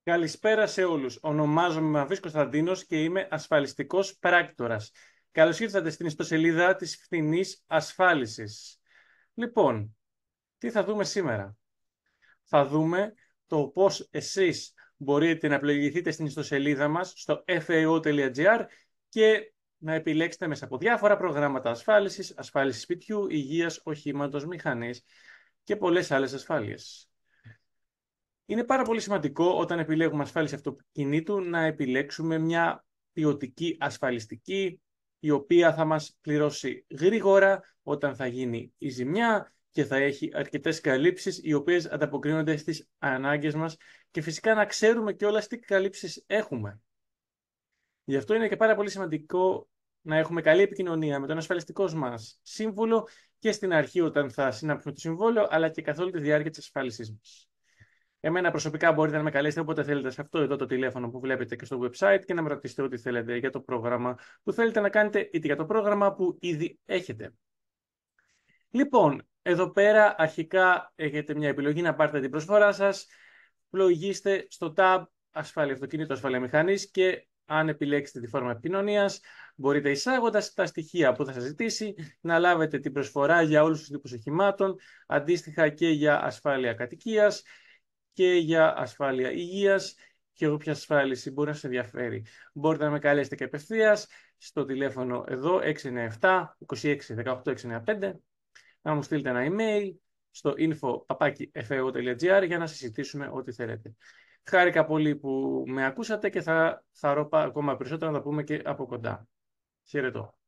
Καλησπέρα σε όλους. Ονομάζομαι Μαβής Κωνσταντίνος και είμαι ασφαλιστικός πράκτορας. Καλώς ήρθατε στην ιστοσελίδα της φθηνής ασφάλισης. Λοιπόν, τι θα δούμε σήμερα? Θα δούμε το πώς εσείς μπορείτε να πλοηγηθείτε στην ιστοσελίδα μας στο fao.gr και να επιλέξετε μέσα από διάφορα προγράμματα ασφάλισης, ασφάλιση σπιτιού, υγείας, οχήματος, μηχανής και πολλές άλλες ασφάλειες. Είναι πάρα πολύ σημαντικό όταν επιλέγουμε ασφάλιση αυτοκινήτου να επιλέξουμε μια ποιοτική ασφαλιστική η οποία θα μας πληρώσει γρήγορα όταν θα γίνει η ζημιά και θα έχει αρκετές καλύψεις οι οποίες ανταποκρίνονται στις ανάγκες μας και φυσικά να ξέρουμε κιόλας τι καλύψεις έχουμε. Γι' αυτό είναι και πάρα πολύ σημαντικό να έχουμε καλή επικοινωνία με τον ασφαλιστικό μας σύμβουλο και στην αρχή όταν θα συνάψουμε το συμβόλαιο αλλά και καθ' όλη τη διάρκεια της ασφάλισής μας. Εμένα προσωπικά μπορείτε να με καλέσετε όποτε θέλετε σε αυτό εδώ το τηλέφωνο που βλέπετε και στο website και να με ρωτήσετε ό,τι θέλετε για το πρόγραμμα που θέλετε να κάνετε είτε για το πρόγραμμα που ήδη έχετε. Λοιπόν, εδώ πέρα αρχικά έχετε μια επιλογή να πάρετε την προσφορά σας. Πλοηγήστε στο tab ασφάλεια αυτοκίνητο, ασφάλεια μηχανής και αν επιλέξετε τη φόρμα επικοινωνίας, μπορείτε εισάγοντας τα στοιχεία που θα σας ζητήσει να λάβετε την προσφορά για όλους τους τύπους οχημάτων, αντίστοιχα και για ασφάλεια κατοικίας και για ασφάλεια υγείας και όποια ασφάλιση μπορεί να σας ενδιαφέρει. Μπορείτε να με καλέσετε και απευθείας στο τηλέφωνο εδώ 697 26 18 695, να μου στείλετε ένα email στο info@feo.gr για να συζητήσουμε ό,τι θέλετε. Χάρηκα πολύ που με ακούσατε και θα χαρώ ακόμα περισσότερο να τα πούμε και από κοντά. Χαιρετώ.